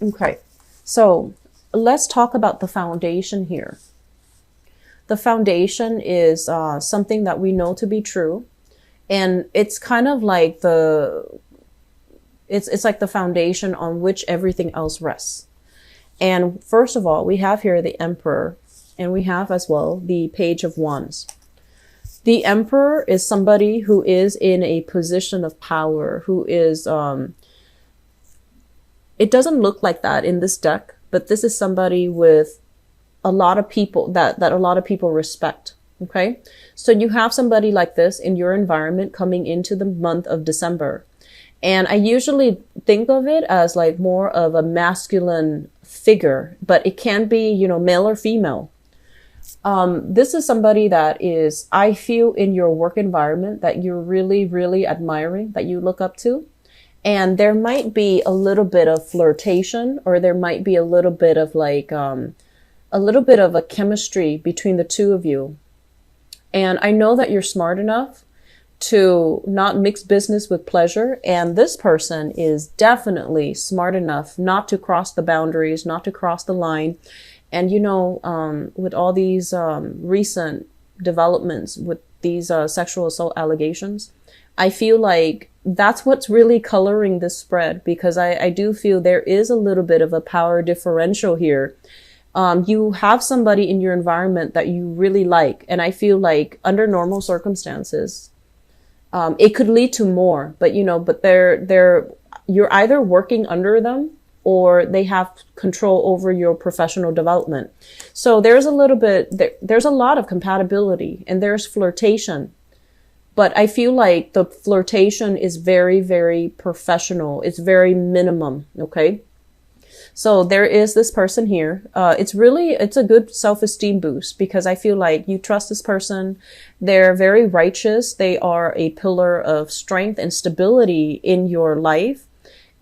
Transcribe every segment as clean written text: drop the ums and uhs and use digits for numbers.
Okay, so let's talk about the foundation here. The foundation is something that we know to be true, and it's kind of like it's like the foundation on which everything else rests. And first of all, we have here the Emperor, and we have as well the Page of Wands. The Emperor is somebody who is in a position of power, who is, it doesn't look like that in this deck, but this is somebody with a lot of people that a lot of people respect. Okay. So you have somebody like this in your environment coming into the month of December. And I usually think of it as like more of a masculine figure, but it can be, you know, male or female. This is somebody that is, I feel, in your work environment that you're really, really admiring, that you look up to. And there might be a little bit of flirtation, or there might be a little bit of like, a little bit of a chemistry between the two of you. And I know that you're smart enough to not mix business with pleasure. And this person is definitely smart enough not to cross the boundaries, not to cross the line. And, you know, with all these recent developments with these sexual assault allegations, I feel like that's what's really coloring this spread, because I do feel there is a little bit of a power differential here. You have somebody in your environment that you really like. And I feel like under normal circumstances, it could lead to more, but you know, but you're either working under them or they have control over your professional development. So there's a little bit, there's a lot of compatibility, and there's flirtation. But I feel like the flirtation is very, very professional. It's very minimum. Okay. So there is this person here. It's a good self-esteem boost, because I feel like you trust this person. They're very righteous. They are a pillar of strength and stability in your life.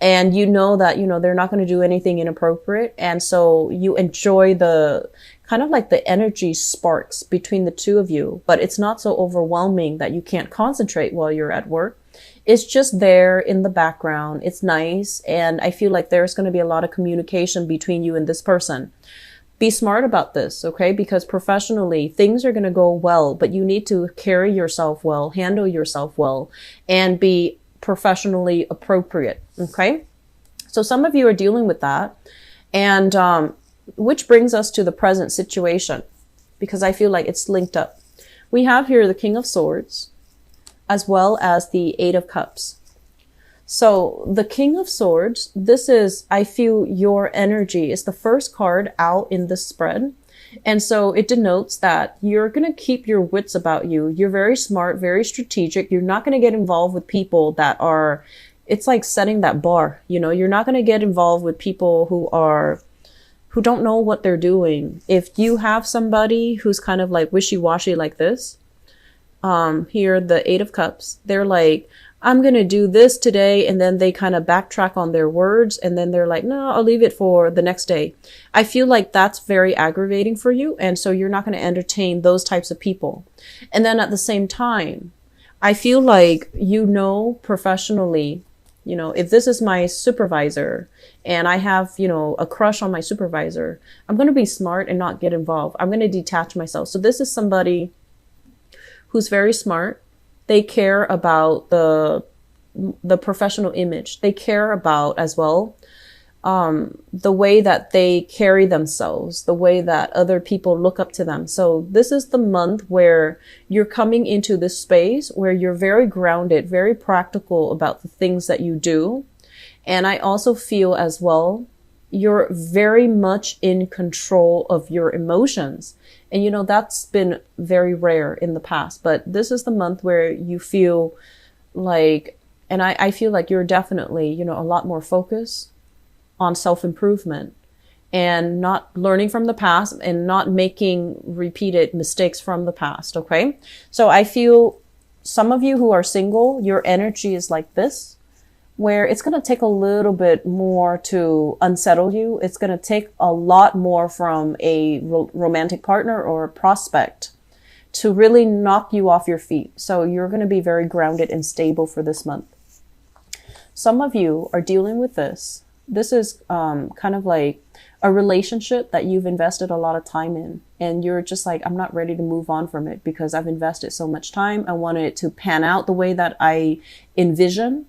And you know that, you know, they're not going to do anything inappropriate. And so you enjoy the kind of like the energy sparks between the two of you, but it's not so overwhelming that you can't concentrate while you're at work. It's just there in the background. It's nice. And I feel like there's going to be a lot of communication between you and this person. Be smart about this, okay? Because professionally, things are going to go well, but you need to carry yourself well, handle yourself well, and be professionally appropriate, okay? So some of you are dealing with that. And which brings us to the present situation, because I feel like it's linked up. We have here the King of Swords, as well as the Eight of Cups. So the King of Swords, this is, I feel, your energy is the first card out in the spread. And so it denotes that you're going to keep your wits about you. You're very smart, very strategic. You're not going to get involved with people that are, it's like setting that bar. You know, you're not going to get involved with people who don't know what they're doing. If you have somebody who's kind of like wishy-washy like this, here, the Eight of Cups, they're like, I'm going to do this today. And then they kind of backtrack on their words. And then they're like, no, I'll leave it for the next day. I feel like that's very aggravating for you. And so you're not going to entertain those types of people. And then at the same time, I feel like, you know, professionally, you know, if this is my supervisor and I have, you know, a crush on my supervisor, I'm going to be smart and not get involved. I'm going to detach myself. So this is somebody who's very smart. They care about the professional image. They care about as well the way that they carry themselves, the way that other people look up to them. So this is the month where you're coming into this space where you're very grounded, very practical about the things that you do. And I also feel as well, you're very much in control of your emotions. And, you know, that's been very rare in the past, but this is the month where you feel like, and I feel like you're definitely, you know, a lot more focused on self-improvement and not learning from the past and not making repeated mistakes from the past. Okay. So I feel some of you who are single, your energy is like this, where it's going to take a little bit more to unsettle you. It's going to take a lot more from a romantic partner or a prospect to really knock you off your feet. So you're going to be very grounded and stable for this month. Some of you are dealing with this This is kind of like a relationship that you've invested a lot of time in, and you're just like, I'm not ready to move on from it because I've invested so much time. I wanted it to pan out the way that I envision,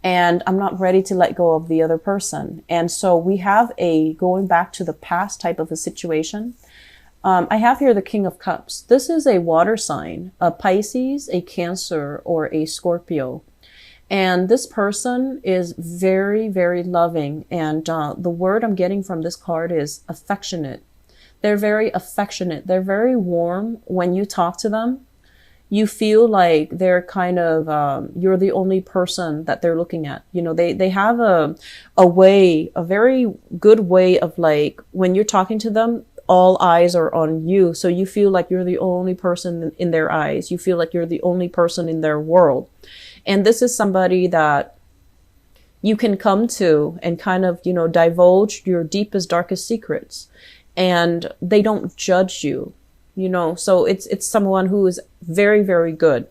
and I'm not ready to let go of the other person. And so we have a going back to the past type of a situation. I have here the King of Cups. This is a water sign, a Pisces, a Cancer, or a Scorpio. And this person is very, very loving. And the word I'm getting from this card is affectionate. They're very affectionate. They're very warm. When you talk to them, you feel like they're kind of, you're the only person that they're looking at. You know, they have a way, a very good way of like, when you're talking to them, all eyes are on you. So you feel like you're the only person in their eyes. You feel like you're the only person in their world. And this is somebody that you can come to and kind of, you know, divulge your deepest, darkest secrets. And they don't judge you, you know, so it's someone who is very, very good.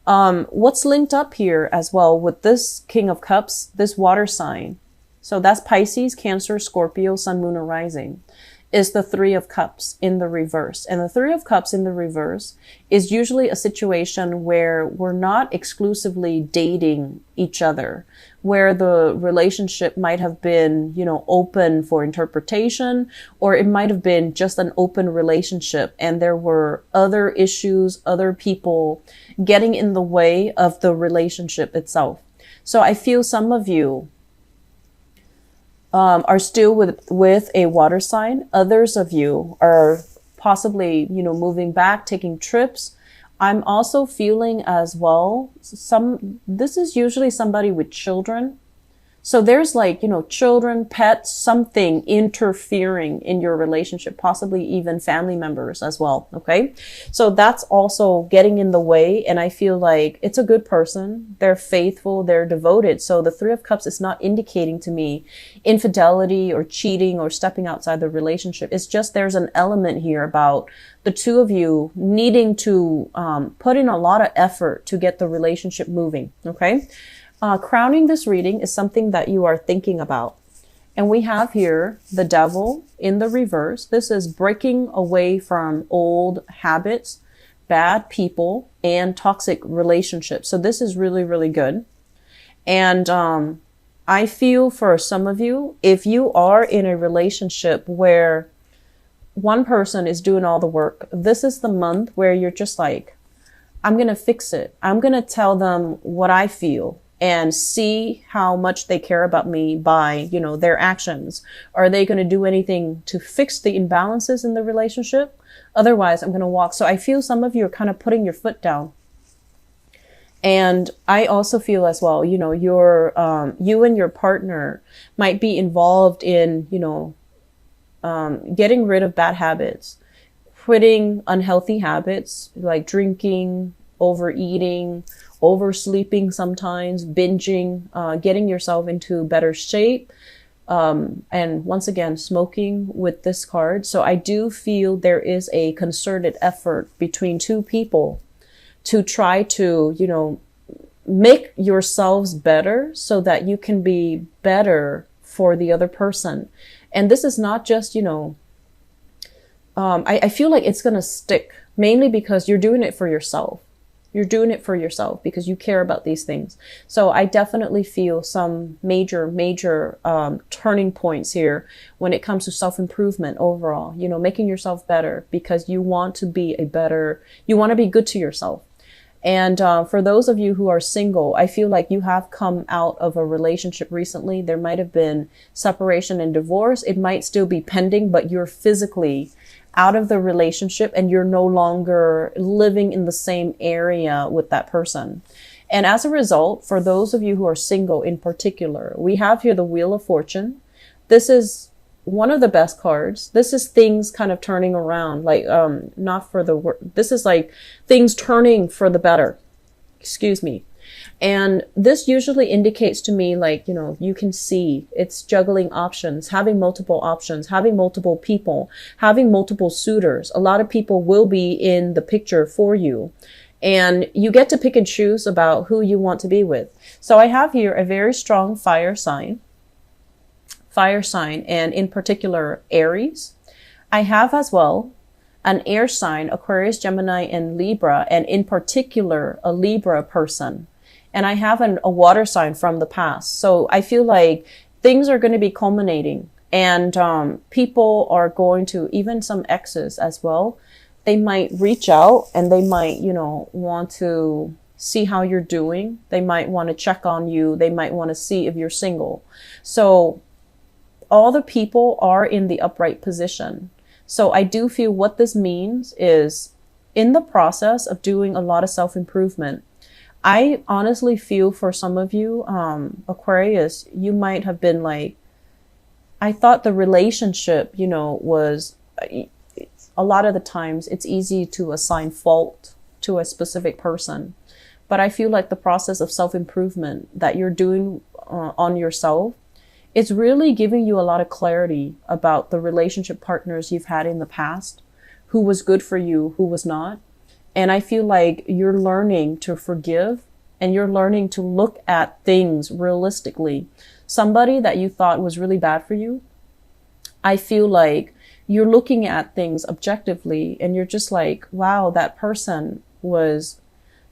What's linked up here as well with this King of Cups, this water sign. So that's Pisces, Cancer, Scorpio, Sun, Moon, or Rising, is the Three of Cups in the reverse. And the Three of Cups in the reverse is usually a situation where we're not exclusively dating each other, where the relationship might have been, you know, open for interpretation, or it might have been just an open relationship and there were other issues, other people getting in the way of the relationship itself. So I feel some of you are still with a water sign. Others of you are possibly, you know, moving back, taking trips. I'm also feeling as well, this is usually somebody with children. So there's like, you know, children, pets, something interfering in your relationship, possibly even family members as well. Okay. So that's also getting in the way. And I feel like it's a good person. They're faithful. They're devoted. So the Three of Cups is not indicating to me infidelity or cheating or stepping outside the relationship. It's just there's an element here about the two of you needing to put in a lot of effort to get the relationship moving. Okay. Crowning this reading is something that you are thinking about. And we have here the Devil in the reverse. This is breaking away from old habits, bad people, and toxic relationships. So this is really, really good. And I feel for some of you, if you are in a relationship where one person is doing all the work, this is the month where you're just like, I'm going to fix it. I'm going to tell them what I feel and see how much they care about me by, you know, their actions. Are they going to do anything to fix the imbalances in the relationship? Otherwise, I'm going to walk. So I feel some of you are kind of putting your foot down. And I also feel as well, you know, you and your partner might be involved in, you know, getting rid of bad habits, quitting unhealthy habits like drinking, overeating, oversleeping sometimes, binging, getting yourself into better shape. And once again, smoking with this card. So I do feel there is a concerted effort between two people to try to, you know, make yourselves better so that you can be better for the other person. And this is not just, you know, I feel like it's going to stick mainly because you're doing it for yourself. You're doing it for yourself because you care about these things. So I definitely feel some major turning points here when it comes to self-improvement overall, you know, making yourself better because you want to be you want to be good to yourself. And for those of you who are single, I feel like you have come out of a relationship recently. There might have been separation and divorce. It might still be pending, but you're physically out of the relationship and you're no longer living in the same area with that person. And as a result, for those of you who are single in particular, we have here the Wheel of Fortune. This is one of the best cards. This is things kind of turning around, like, not for the worse. This is like things turning for the better. Excuse me. And this usually indicates to me, like, you know, you can see it's juggling options, having multiple options, having multiple people, having multiple suitors. A lot of people will be in the picture for you. And you get to pick and choose about who you want to be with. So I have here a very strong fire sign. fire sign, and in particular, Aries. I have as well an air sign, Aquarius, Gemini, and Libra, and in particular, a Libra person. And I have a water sign from the past. So I feel like things are going to be culminating, and people are going to, even some exes as well, they might reach out and they might, want to see how you're doing. They might want to check on you. They might want to see if you're single. So all the people are in the upright position. So I do feel what this means is, in the process of doing a lot of self-improvement, I honestly feel for some of you, Aquarius, you might have been like, I thought the relationship, was, a lot of the times it's easy to assign fault to a specific person. But I feel like the process of self-improvement that you're doing on yourself, it's really giving you a lot of clarity about the relationship partners you've had in the past, who was good for you, who was not. And I feel like you're learning to forgive, and you're learning to look at things realistically. Somebody that you thought was really bad for you, I feel like you're looking at things objectively, and you're just like, wow, that person was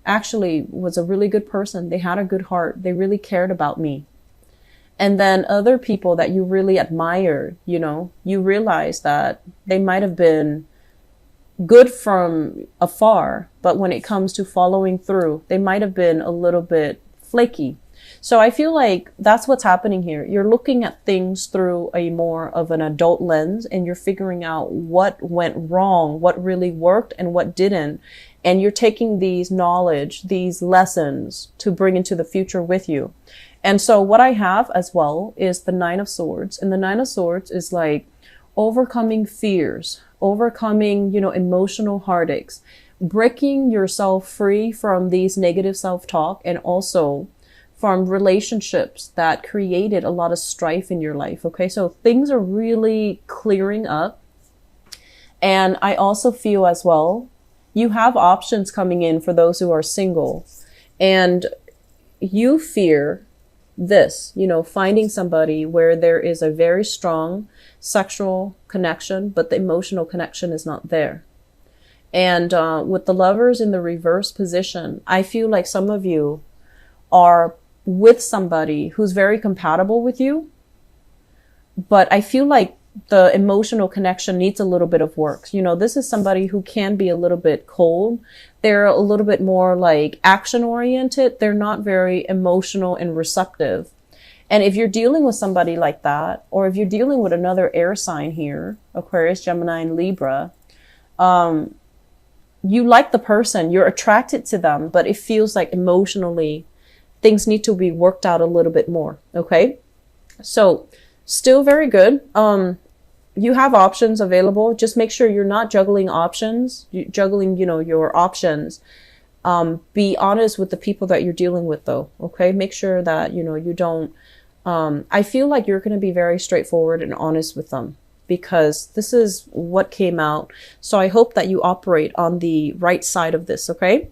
a really good person. They had a good heart. They really cared about me. And then other people that you really admired, you realize that they might have been good from afar, but when it comes to following through, they might have been a little bit flaky. So I feel like that's what's happening here. You're looking at things through a more of an adult lens, and you're figuring out what went wrong, what really worked and what didn't. And you're taking these knowledge, these lessons to bring into the future with you. And so what I have as well is the Nine of Swords. And the Nine of Swords is like overcoming fears, overcoming, emotional heartaches, breaking yourself free from these negative self-talk, and also from relationships that created a lot of strife in your life. Okay, so things are really clearing up. And I also feel as well, you have options coming in for those who are single, and you fear this, finding somebody where there is a very strong sexual connection, but the emotional connection is not there. And with the Lovers in the reverse position, I feel like some of you are with somebody who's very compatible with you, but I feel like the emotional connection needs a little bit of work. This is somebody who can be a little bit cold. They're a little bit more like action oriented. They're not very emotional and receptive. And if you're dealing with somebody like that, or if you're dealing with another air sign here, Aquarius, Gemini, and Libra, you like the person, you're attracted to them, but it feels like emotionally things need to be worked out a little bit more. Okay. So still very good. You have options available. Just make sure you're not juggling options, your options. Be honest with the people that you're dealing with though. Okay. Make sure that, you don't, I feel like you're going to be very straightforward and honest with them, because this is what came out. So I hope that you operate on the right side of this. Okay.